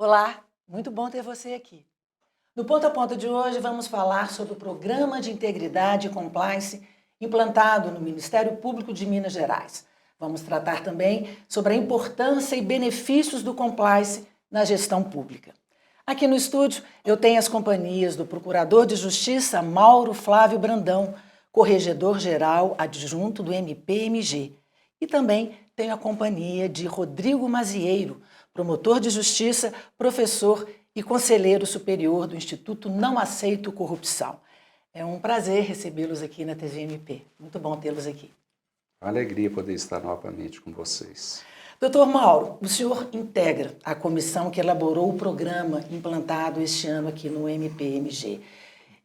Olá, muito bom ter você aqui. No Ponto a Ponto de hoje vamos falar sobre o Programa de Integridade e Compliance implantado no Ministério Público de Minas Gerais. Vamos tratar também sobre a importância e benefícios do compliance na gestão pública. Aqui no estúdio eu tenho as companhias do Procurador de Justiça Mauro Flávio Brandão, Corregedor-Geral Adjunto do MPMG, e também tenho a companhia de Rodrigo Mazieiro, promotor de justiça, professor e conselheiro superior do Instituto Não Aceito Corrupção. É um prazer recebê-los aqui na TVMP. Muito bom tê-los aqui. Uma alegria poder estar novamente com vocês. Doutor Mauro, o senhor integra a comissão que elaborou o programa implantado este ano aqui no MPMG.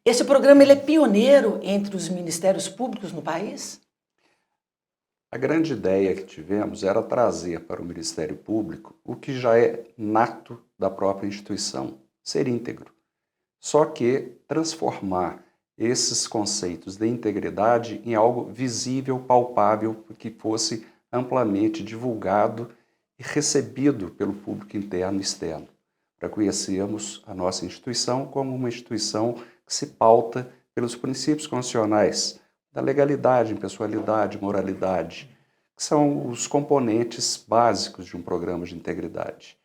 Esse programa ele é pioneiro entre os ministérios públicos no país? A grande ideia que tivemos era trazer para o Ministério Público o que já é nato da própria instituição, ser íntegro. Só que transformar esses conceitos de integridade em algo visível, palpável, que fosse amplamente divulgado e recebido pelo público interno e externo, para conhecermos a nossa instituição como uma instituição que se pauta pelos princípios constitucionais da legalidade, impessoalidade, moralidade, que são os componentes básicos de um programa de integridade.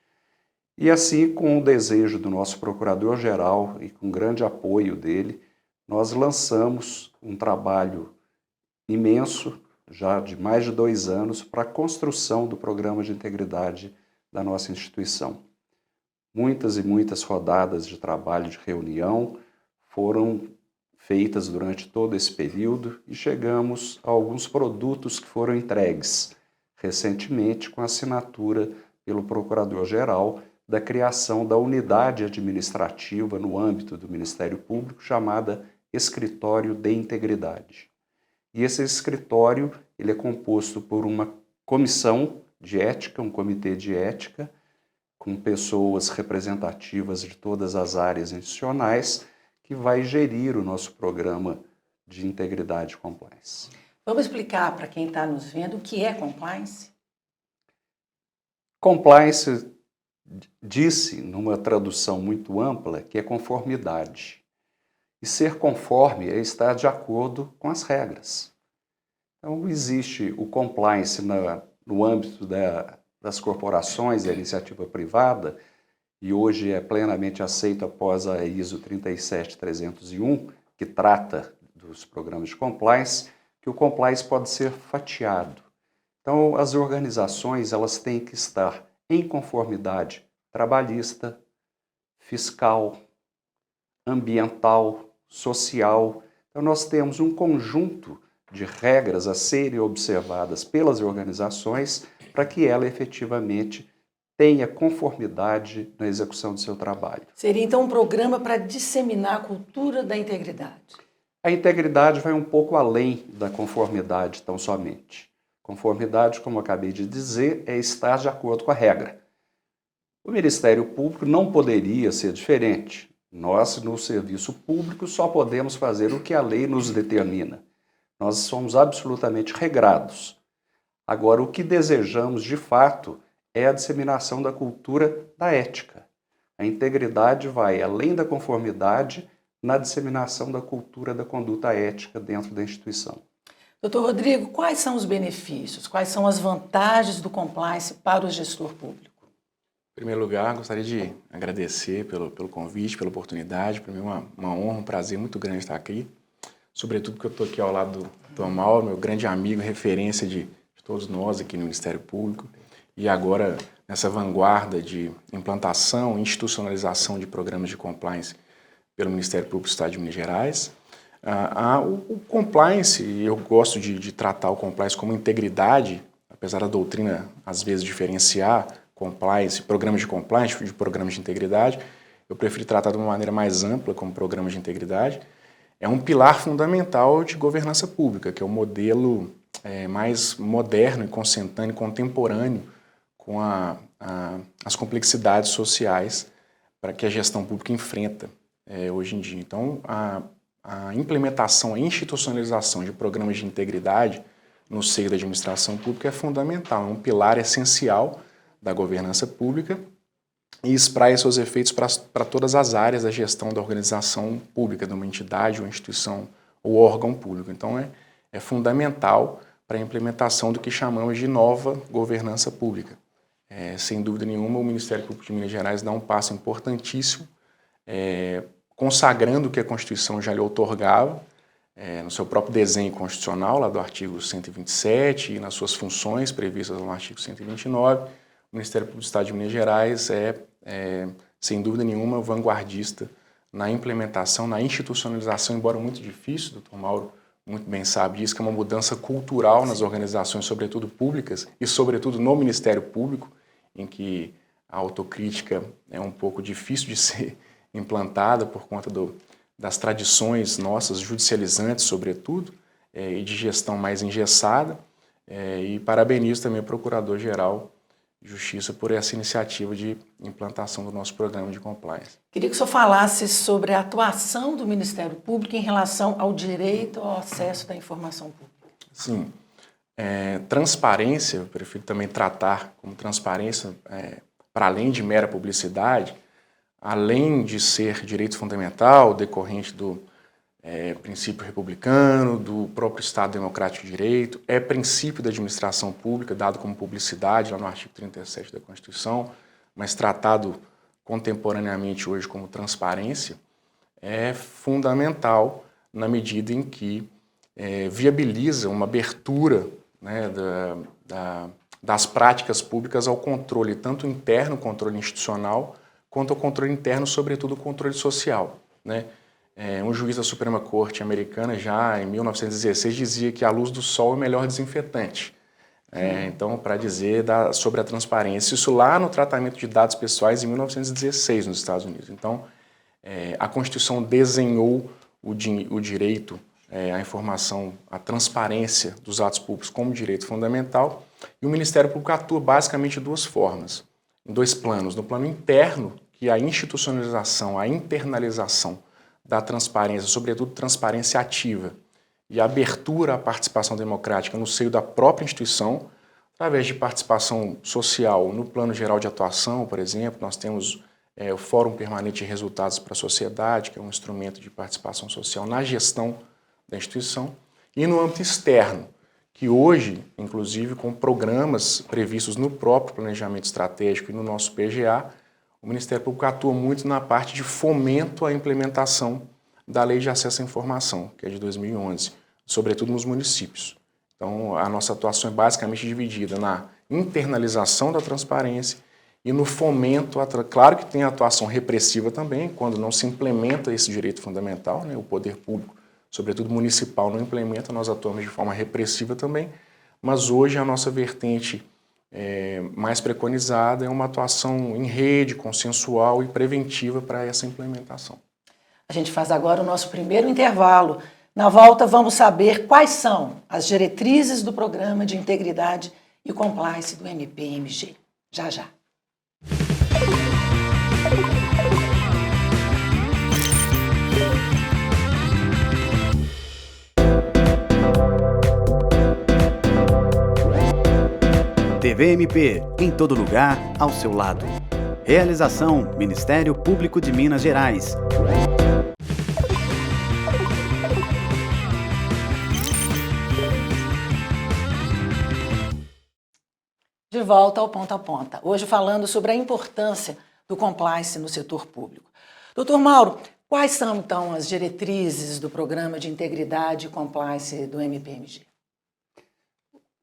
E assim, com o desejo do nosso Procurador-Geral e com grande apoio dele, nós lançamos um trabalho imenso, já de mais de 2 anos, para a construção do programa de integridade da nossa instituição. Muitas e muitas rodadas de trabalho, de reunião, foram feitas durante todo esse período e chegamos a alguns produtos que foram entregues recentemente com assinatura pelo Procurador-Geral da criação da unidade administrativa no âmbito do Ministério Público chamada Escritório de Integridade. E esse escritório ele é composto por uma comissão de ética, um comitê de ética, com pessoas representativas de todas as áreas institucionais, que vai gerir o nosso programa de integridade e compliance. Vamos explicar para quem está nos vendo o que é compliance? Compliance disse, numa tradução muito ampla, que é conformidade. E ser conforme é estar de acordo com as regras. Então, existe o compliance no âmbito das corporações e a iniciativa privada, e hoje é plenamente aceito após a ISO 37301, que trata dos programas de compliance, que o compliance pode ser fatiado. Então, as organizações elas têm que estar em conformidade trabalhista, fiscal, ambiental, social. Então, nós temos um conjunto de regras a serem observadas pelas organizações para que ela efetivamente tenha conformidade na execução do seu trabalho. Seria então um programa para disseminar a cultura da integridade? A integridade vai um pouco além da conformidade tão somente. Conformidade, como eu acabei de dizer, é estar de acordo com a regra. O Ministério Público não poderia ser diferente. Nós, no serviço público, só podemos fazer o que a lei nos determina. Nós somos absolutamente regrados. Agora, o que desejamos, de fato, é a disseminação da cultura da ética. A integridade vai além da conformidade na disseminação da cultura da conduta ética dentro da instituição. Doutor Rodrigo, quais são os benefícios, quais são as vantagens do compliance para o gestor público? Em primeiro lugar, gostaria de agradecer pelo convite, pela oportunidade. Para mim é uma honra, um prazer muito grande estar aqui. Sobretudo porque eu estou aqui ao lado do Mauro, meu grande amigo, referência de todos nós aqui no Ministério Público. E agora, nessa vanguarda de implantação e institucionalização de programas de compliance pelo Ministério Público do Estado de Minas Gerais. O compliance, eu gosto de tratar o compliance como integridade, apesar da doutrina às vezes diferenciar compliance, programas de programas de integridade, eu prefiro tratar de uma maneira mais ampla como programas de integridade. É um pilar fundamental de governança pública, que é o modelo mais moderno e consentâneo, contemporâneo com as complexidades sociais para que a gestão pública enfrenta hoje em dia. Então, a implementação, a institucionalização de programas de integridade no seio da administração pública é fundamental, é um pilar essencial da governança pública e espraia seus efeitos para todas as áreas da gestão da organização pública, de uma entidade ou instituição ou órgão público. Então, é fundamental para a implementação do que chamamos de nova governança pública. Sem dúvida nenhuma, o Ministério Público de Minas Gerais dá um passo importantíssimo, consagrando o que a Constituição já lhe outorgava, no seu próprio desenho constitucional, lá do artigo 127, e nas suas funções previstas no artigo 129, o Ministério Público do Estado de Minas Gerais sem dúvida nenhuma, vanguardista na implementação, na institucionalização, embora muito difícil, o Dr. Mauro muito bem sabe disso, que é uma mudança cultural nas organizações, sobretudo públicas, e sobretudo no Ministério Público, em que a autocrítica é um pouco difícil de ser implantada por conta das tradições nossas, judicializantes, sobretudo, e de gestão mais engessada. E parabenizo também o Procurador-Geral de Justiça por essa iniciativa de implantação do nosso programa de compliance. Queria que o senhor falasse sobre a atuação do Ministério Público em relação ao direito ao acesso da informação pública. Sim. Transparência, eu prefiro também tratar como transparência, para além de mera publicidade, além de ser direito fundamental, decorrente do princípio republicano, do próprio Estado Democrático de Direito, é princípio da administração pública, dado como publicidade, lá no artigo 37 da Constituição, mas tratado contemporaneamente hoje como transparência, é fundamental na medida em que viabiliza uma abertura, né, das práticas públicas ao controle, tanto interno, controle institucional, quanto ao controle interno, sobretudo o controle social, né? Um juiz da Suprema Corte americana, já em 1916, dizia que a luz do sol é o melhor desinfetante. Então, para dizer sobre a transparência, isso lá no tratamento de dados pessoais em 1916 nos Estados Unidos. Então, a Constituição desenhou o direito à informação, à transparência dos atos públicos como direito fundamental, e o Ministério Público atua basicamente de duas formas, em dois planos. No plano interno, que é a institucionalização, a internalização da transparência, sobretudo transparência ativa, e a abertura à participação democrática no seio da própria instituição, através de participação social no plano geral de atuação, por exemplo. Nós temos o Fórum Permanente de Resultados para a Sociedade, que é um instrumento de participação social na gestão da instituição, e no âmbito externo, que hoje, inclusive com programas previstos no próprio planejamento estratégico e no nosso PGA, o Ministério Público atua muito na parte de fomento à implementação da Lei de Acesso à Informação, que é de 2011, sobretudo nos municípios. Então, a nossa atuação é basicamente dividida na internalização da transparência e no fomento, claro que tem a atuação repressiva também, quando não se implementa esse direito fundamental, né, o poder público, sobretudo municipal, não implementa, nós atuamos de forma repressiva também, mas hoje a nossa vertente mais preconizada é uma atuação em rede, consensual e preventiva para essa implementação. A gente faz agora o nosso primeiro intervalo. Na volta, vamos saber quais são as diretrizes do Programa de Integridade e Compliance do MPMG. Já, já. TVMP, em todo lugar, ao seu lado. Realização: Ministério Público de Minas Gerais. De volta ao Ponta a Ponta. Hoje falando sobre a importância do compliance no setor público. Doutor Mauro, quais são então as diretrizes do Programa de Integridade e Compliance do MPMG?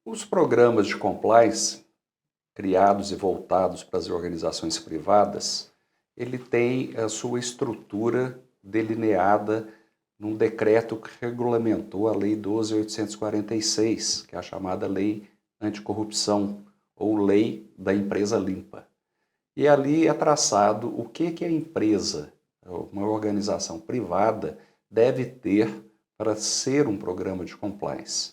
Os programas de compliance, criados e voltados para as organizações privadas, ele tem a sua estrutura delineada num decreto que regulamentou a Lei 12.846, que é a chamada Lei Anticorrupção, ou Lei da Empresa Limpa. E ali é traçado o que a empresa, uma organização privada, deve ter para ser um programa de compliance.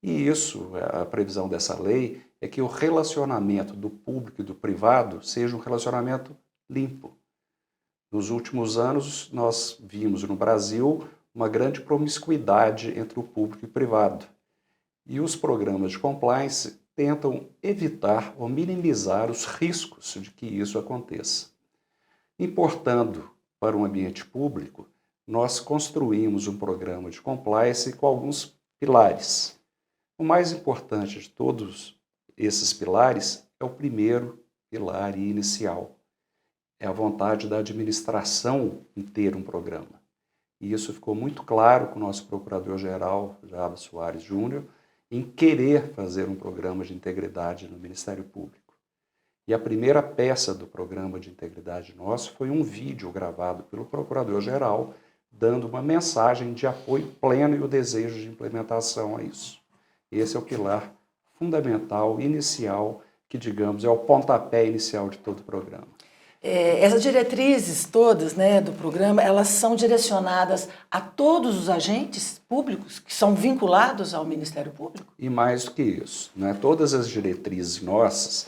E isso, a previsão dessa lei, é que o relacionamento do público e do privado seja um relacionamento limpo. Nos últimos anos, nós vimos no Brasil uma grande promiscuidade entre o público e o privado. E os programas de compliance tentam evitar ou minimizar os riscos de que isso aconteça. Importando para o ambiente público, nós construímos um programa de compliance com alguns pilares. O mais importante de todos esses pilares é o primeiro pilar inicial. É a vontade da administração em ter um programa. E isso ficou muito claro com o nosso Procurador-Geral, Jabas Soares Júnior, em querer fazer um programa de integridade no Ministério Público. E a primeira peça do programa de integridade nosso foi um vídeo gravado pelo Procurador-Geral, dando uma mensagem de apoio pleno e o desejo de implementação a isso. Esse é o pilar fundamental, inicial, que, digamos, é o pontapé inicial de todo o programa. Essas diretrizes todas, né, do programa, elas são direcionadas a todos os agentes públicos que são vinculados ao Ministério Público? E mais do que isso, né, todas as diretrizes nossas,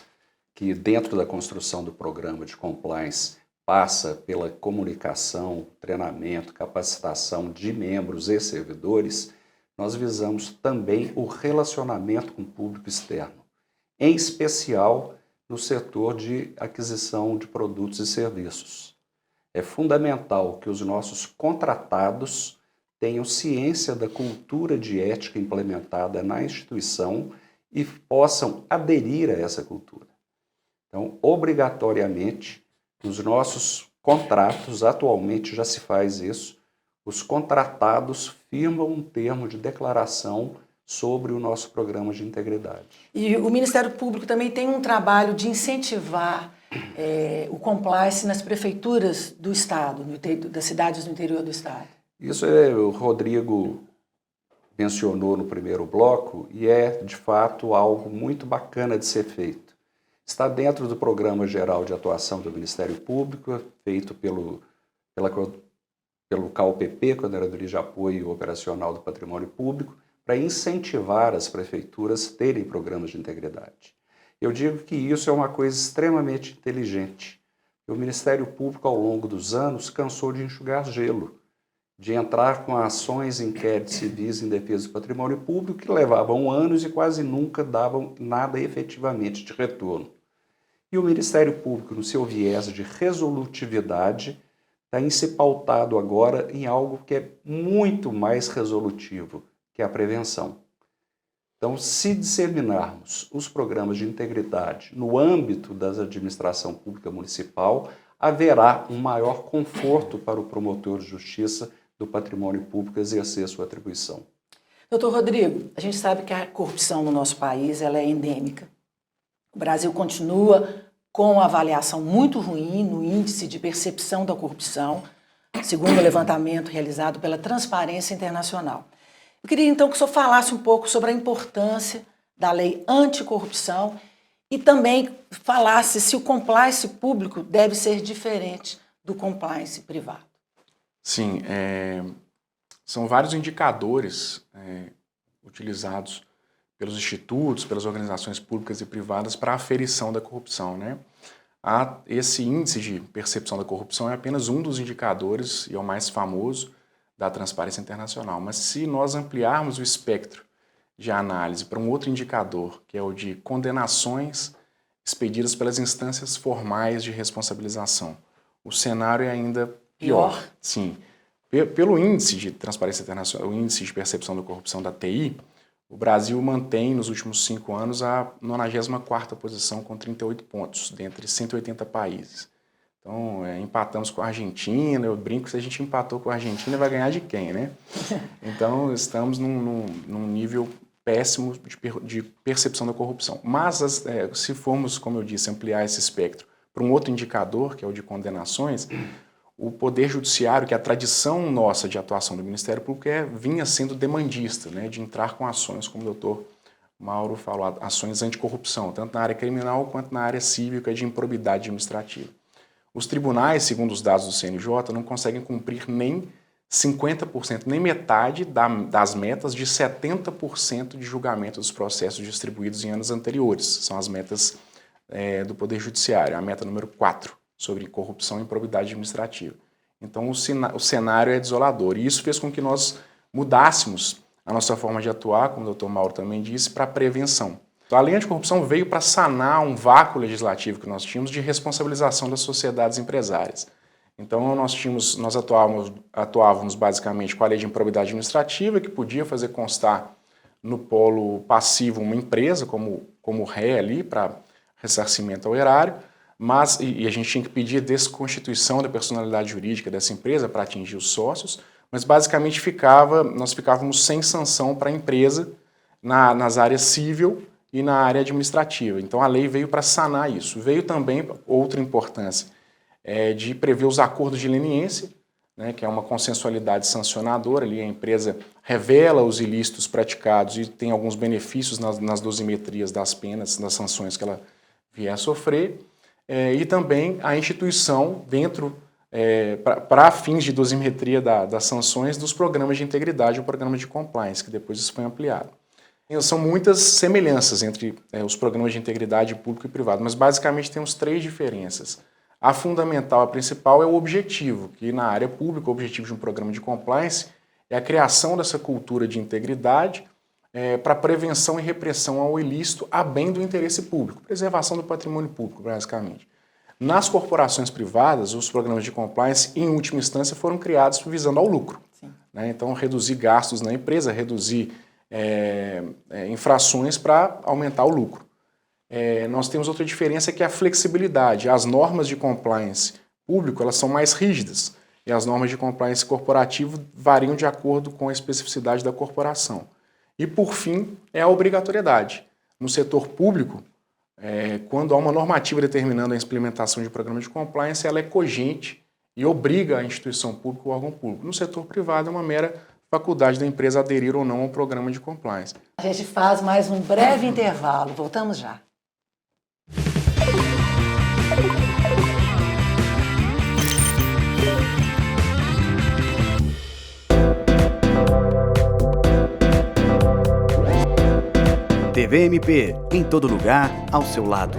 que dentro da construção do programa de compliance passa pela comunicação, treinamento, capacitação de membros e servidores, nós visamos também o relacionamento com o público externo, em especial no setor de aquisição de produtos e serviços. É fundamental que os nossos contratados tenham ciência da cultura de ética implementada na instituição e possam aderir a essa cultura. Então, obrigatoriamente, nos nossos contratos, atualmente já se faz isso, os contratados firmam um termo de declaração sobre o nosso programa de integridade. E o Ministério Público também tem um trabalho de incentivar o compliance nas prefeituras do Estado, das cidades do interior do Estado. Isso o Rodrigo mencionou no primeiro bloco e é, de fato, algo muito bacana de ser feito. Está dentro do Programa Geral de Atuação do Ministério Público, feito pelo CAUPP, Coordenadoria de Apoio Operacional do Patrimônio Público, para incentivar as prefeituras a terem programas de integridade. Eu digo que isso é uma coisa extremamente inteligente. O Ministério Público, ao longo dos anos, cansou de enxugar gelo, de entrar com ações e inquéritos civis em defesa do patrimônio público que levavam anos e quase nunca davam nada efetivamente de retorno. E o Ministério Público, no seu viés de resolutividade, está se pautado agora em algo que é muito mais resolutivo, que é a prevenção. Então, se disseminarmos os programas de integridade no âmbito da administração pública municipal, haverá um maior conforto para o promotor de justiça do patrimônio público exercer sua atribuição. Doutor Rodrigo, a gente sabe que a corrupção no nosso país ela é endêmica. O Brasil continua com uma avaliação muito ruim no índice de percepção da corrupção, segundo o levantamento realizado pela Transparência Internacional. Eu queria então que o senhor falasse um pouco sobre a importância da lei anticorrupção e também falasse se o compliance público deve ser diferente do compliance privado. Sim, são vários indicadores utilizados pelos institutos, pelas organizações públicas e privadas para a aferição da corrupção, né? Esse índice de percepção da corrupção é apenas um dos indicadores e é o mais famoso da Transparência Internacional. Mas se nós ampliarmos o espectro de análise para um outro indicador, que é o de condenações expedidas pelas instâncias formais de responsabilização, o cenário é ainda pior. Sim. Pelo índice de Transparência Internacional, o índice de percepção da corrupção da TI, o Brasil mantém nos últimos 5 anos a 94ª posição com 38 pontos, dentre 180 países. Então, empatamos com a Argentina, eu brinco que se a gente empatou com a Argentina, vai ganhar de quem, né? Então, estamos num nível péssimo de percepção da corrupção. Mas, se formos, como eu disse, ampliar esse espectro para um outro indicador, que é o de condenações, o Poder Judiciário, que é a tradição nossa de atuação do Ministério Público, vinha sendo demandista, né, de entrar com ações, como o doutor Mauro falou, ações anticorrupção, tanto na área criminal quanto na área cívica de improbidade administrativa. Os tribunais, segundo os dados do CNJ, não conseguem cumprir nem 50%, nem metade das metas de 70% de julgamento dos processos distribuídos em anos anteriores. São as metas do Poder Judiciário, a meta número 4, sobre corrupção e improbidade administrativa. Então, o cenário é desolador. E isso fez com que nós mudássemos a nossa forma de atuar, como o doutor Mauro também disse, para a prevenção. Então, a lei anticorrupção veio para sanar um vácuo legislativo que nós tínhamos de responsabilização das sociedades empresárias. Então, nós atuávamos basicamente com a lei de improbidade administrativa, que podia fazer constar no polo passivo uma empresa como ré ali para ressarcimento ao erário, mas a gente tinha que pedir a desconstituição da personalidade jurídica dessa empresa para atingir os sócios, mas basicamente nós ficávamos sem sanção para a empresa nas áreas civil e na área administrativa. Então a lei veio para sanar isso. Veio também outra importância, de prever os acordos de leniência, né, que é uma consensualidade sancionadora, ali a empresa revela os ilícitos praticados e tem alguns benefícios nas dosimetrias das penas, das sanções que ela vier a sofrer, e também a instituição dentro, para fins de dosimetria das sanções, dos programas de integridade e o programa de compliance, que depois isso foi ampliado. São muitas semelhanças entre os programas de integridade público e privado, mas basicamente temos 3 diferenças. A fundamental, a principal, é o objetivo, que na área pública, o objetivo de um programa de compliance é a criação dessa cultura de integridade para prevenção e repressão ao ilícito a bem do interesse público, preservação do patrimônio público, basicamente. Nas corporações privadas, os programas de compliance, em última instância, foram criados visando ao lucro. Né? Então, reduzir gastos na empresa, reduzir infrações para aumentar o lucro. Nós temos outra diferença, que é a flexibilidade. As normas de compliance público, elas são mais rígidas, e as normas de compliance corporativo variam de acordo com a especificidade da corporação. E, por fim, é a obrigatoriedade. No setor público, quando há uma normativa determinando a implementação de programa de compliance, ela é cogente e obriga a instituição pública ou órgão público. No setor privado, é uma mera faculdade da empresa aderir ou não ao programa de compliance. A gente faz mais um breve intervalo. Voltamos já. TVMP, em todo lugar, ao seu lado.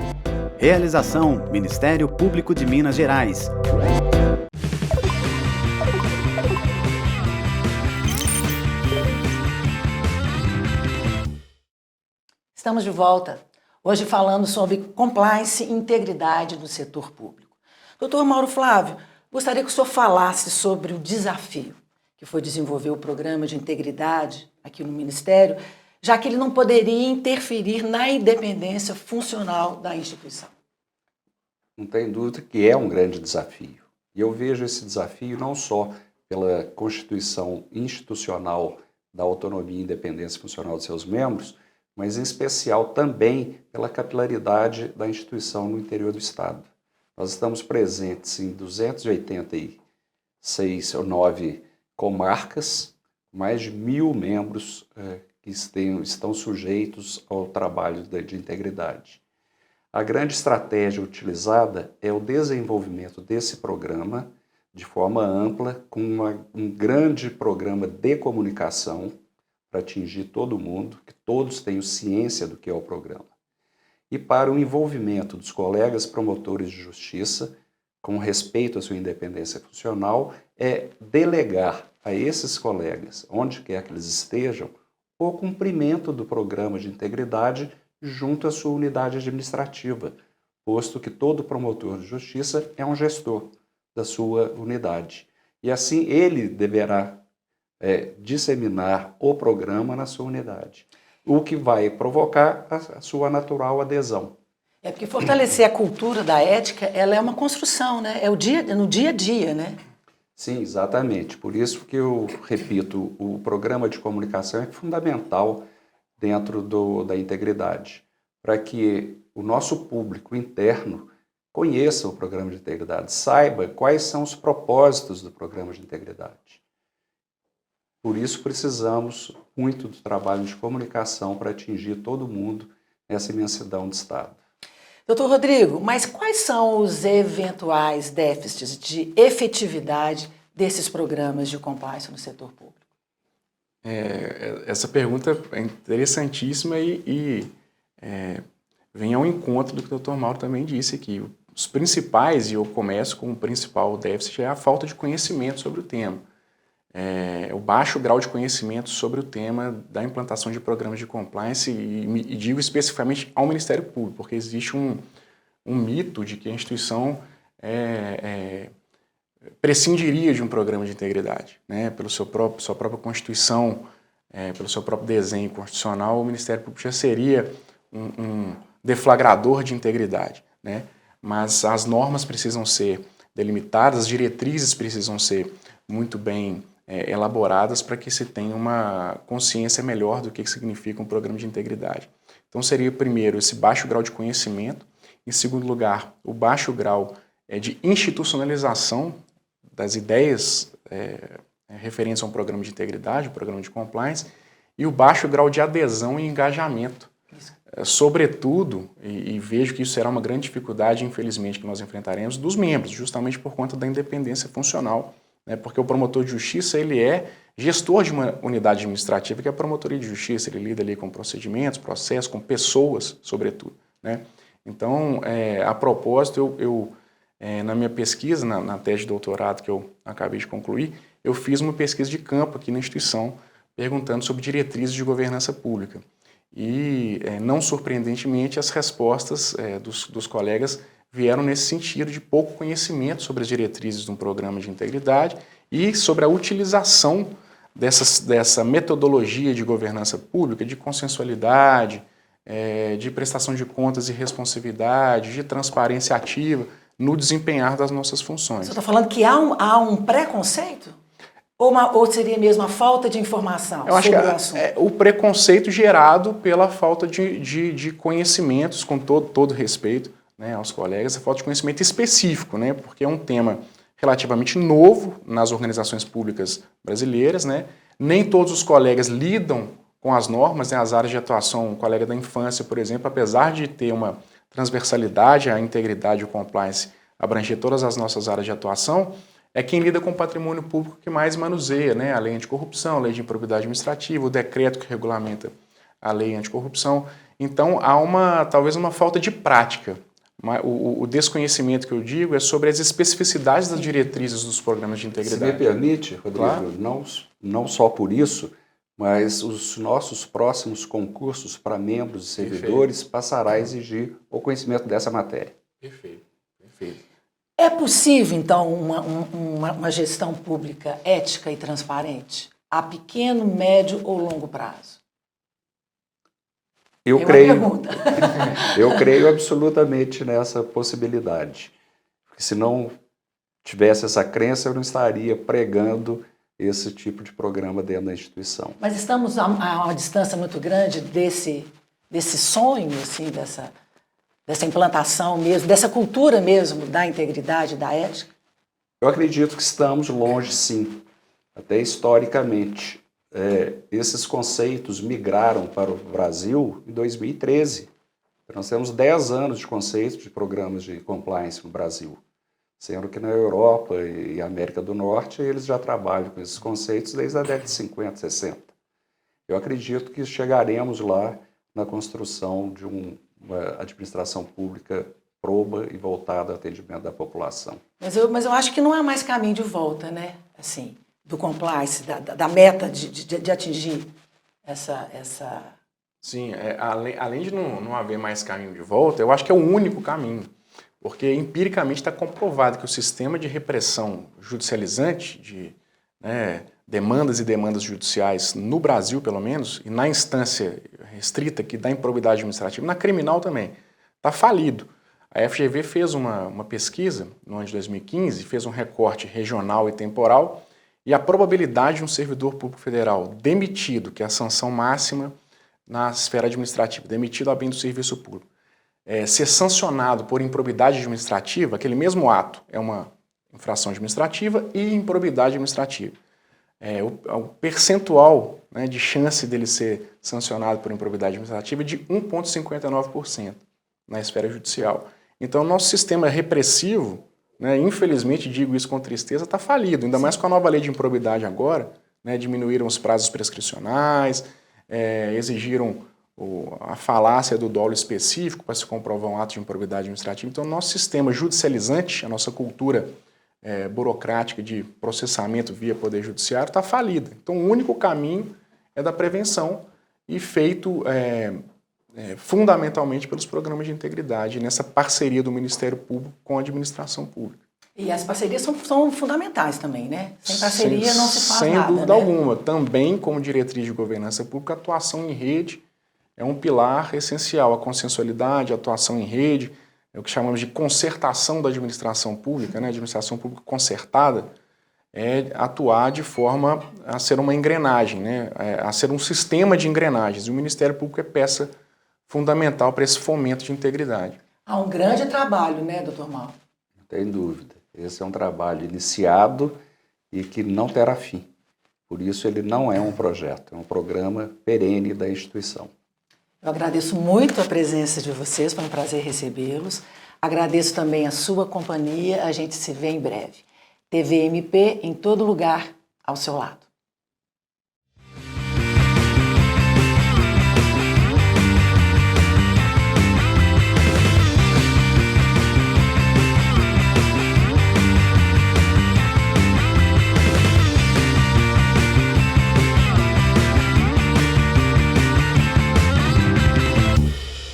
Realização: Ministério Público de Minas Gerais. Estamos de volta, hoje falando sobre compliance e integridade do setor público. Doutor Mauro Flávio, gostaria que o senhor falasse sobre o desafio que foi desenvolver o programa de integridade aqui no Ministério, já que ele não poderia interferir na independência funcional da instituição. Não tem dúvida que é um grande desafio. E eu vejo esse desafio não só pela constituição institucional da autonomia e independência funcional de seus membros, mas em especial também pela capilaridade da instituição no interior do Estado. Nós estamos presentes em 286 ou 9 comarcas, mais de 1.000 membros que estão sujeitos ao trabalho de integridade. A grande estratégia utilizada é o desenvolvimento desse programa de forma ampla, com um grande programa de comunicação para atingir todo mundo, que todos tenham ciência do que é o programa. E para o envolvimento dos colegas promotores de justiça, com respeito à sua independência funcional, é delegar a esses colegas, onde quer que eles estejam, o cumprimento do programa de integridade junto à sua unidade administrativa, posto que todo promotor de justiça é um gestor da sua unidade. E assim ele deverá disseminar o programa na sua unidade, o que vai provocar a sua natural adesão. Porque fortalecer a cultura da ética, ela é uma construção, né? É no dia a dia, né? Sim, exatamente. Por isso que eu repito, o programa de comunicação é fundamental dentro da integridade, para que o nosso público interno conheça o programa de integridade, saiba quais são os propósitos do programa de integridade. Por isso precisamos muito do trabalho de comunicação para atingir todo mundo nessa imensidão de Estado. Doutor Rodrigo, mas quais são os eventuais déficits de efetividade desses programas de compliance no setor público? Essa pergunta é interessantíssima e vem ao encontro do que o doutor Mauro também disse aqui. Os principais, e eu começo com o principal déficit, é a falta de conhecimento sobre o tema. O baixo grau de conhecimento sobre o tema da implantação de programas de compliance e digo especificamente ao Ministério Público, porque existe um mito de que a instituição prescindiria de um programa de integridade, né? Pelo sua própria Constituição, pelo seu próprio desenho constitucional, o Ministério Público já seria um deflagrador de integridade, né? Mas as normas precisam ser delimitadas, as diretrizes precisam ser muito bem elaboradas para que se tenha uma consciência melhor do que significa um programa de integridade. Então seria, primeiro, esse baixo grau de conhecimento, em segundo lugar, o baixo grau de institucionalização das ideias referentes a um programa de integridade, um programa de compliance, e o baixo grau de adesão e engajamento. Sobretudo, e vejo que isso será uma grande dificuldade, infelizmente, que nós enfrentaremos, dos membros, justamente por conta da independência funcional, né? Porque o promotor de justiça, ele é gestor de uma unidade administrativa, que é a promotoria de justiça, ele lida ali com procedimentos, processos, com pessoas, sobretudo, né? Então, a propósito, na minha pesquisa, na tese de doutorado que eu acabei de concluir, eu fiz uma pesquisa de campo aqui na instituição, perguntando sobre diretrizes de governança pública. E, não surpreendentemente, as respostas dos colegas vieram nesse sentido de pouco conhecimento sobre as diretrizes de um programa de integridade e sobre a utilização dessa metodologia de governança pública, de consensualidade, de prestação de contas e responsividade, de transparência ativa no desempenhar das nossas funções. Você está falando que há um preconceito? Ou seria mesmo a falta de informação Eu acho sobre que o assunto? o preconceito gerado pela falta de conhecimentos, com todo respeito, né, aos colegas, a falta de conhecimento específico, né, porque é um tema relativamente novo nas organizações públicas brasileiras, né, nem todos os colegas lidam com as normas, né, as áreas de atuação, o colega da infância, por exemplo, apesar de ter uma transversalidade, a integridade e o compliance abranger todas as nossas áreas de atuação, é quem lida com o patrimônio público que mais manuseia, né? A lei anticorrupção, a lei de improbidade administrativa, o decreto que regulamenta a lei anticorrupção. Então, há talvez uma falta de prática. O desconhecimento que eu digo é sobre as especificidades das diretrizes dos programas de integridade. Se me permite, Rodrigo, Claro. não só por isso, mas os nossos próximos concursos para membros e servidores passará a exigir o conhecimento dessa matéria. Perfeito, perfeito. É possível, então, uma gestão pública ética e transparente a pequeno, médio ou longo prazo? Eu Tem creio, uma pergunta. eu creio absolutamente nessa possibilidade. Porque se não tivesse essa crença, eu não estaria pregando esse tipo de programa dentro da instituição. Mas estamos a uma distância muito grande desse sonho, assim, dessa implantação mesmo, dessa cultura mesmo da integridade, da ética? Eu acredito que estamos longe, sim. Até historicamente. Esses conceitos migraram para o Brasil em 2013. Nós temos 10 anos de conceitos de programas de compliance no Brasil, sendo que na Europa e América do Norte eles já trabalham com esses conceitos desde a década de 50, 60. Eu acredito que chegaremos lá na construção de uma administração pública proba e voltada ao atendimento da população. Mas eu acho que não há mais caminho de volta, né? Assim, do compliance, da meta de atingir essa... Sim, além de não haver mais caminho de volta, eu acho que é o único caminho. Porque empiricamente está comprovado que o sistema de repressão judicializante, de demandas e demandas judiciais no Brasil, pelo menos, e na instância restrita aqui da improbidade administrativa, na criminal também, está falido. A FGV fez uma pesquisa no ano de 2015, fez um recorte regional e temporal, e a probabilidade de um servidor público federal demitido, que é a sanção máxima na esfera administrativa, demitido a bem do serviço público, ser sancionado por improbidade administrativa, aquele mesmo ato é uma infração administrativa e improbidade administrativa. O percentual, né, de chance dele ser sancionado por improbidade administrativa é de 1,59% na esfera judicial. Então, o nosso sistema repressivo, né, infelizmente, digo isso com tristeza, está falido, ainda mais com a nova lei de improbidade agora, né, diminuíram os prazos prescricionais, exigiram a falácia do dolo específico para se comprovar um ato de improbidade administrativa. Então, o nosso sistema judicializante, a nossa cultura burocrática de processamento via Poder Judiciário está falida. Então, o único caminho é da prevenção e feito fundamentalmente pelos programas de integridade, nessa parceria do Ministério Público com a administração pública. E as parcerias são fundamentais também, né? Sem parceria não se faz nada, sem dúvida né? alguma. Também, como diretriz de governança pública, a atuação em rede é um pilar essencial. A consensualidade, a atuação em rede, é o que chamamos de concertação da administração pública, né? A administração pública concertada é atuar de forma a ser uma engrenagem, né? A ser um sistema de engrenagens. E o Ministério Público é peça fundamental para esse fomento de integridade. Há um grande trabalho, né, doutor Mauro? Não tem dúvida. Esse é um trabalho iniciado e que não terá fim. Por isso ele não é um projeto, é um programa perene da instituição. Eu agradeço muito a presença de vocês, foi um prazer recebê-los. Agradeço também a sua companhia, a gente se vê em breve. TVMP em todo lugar, ao seu lado.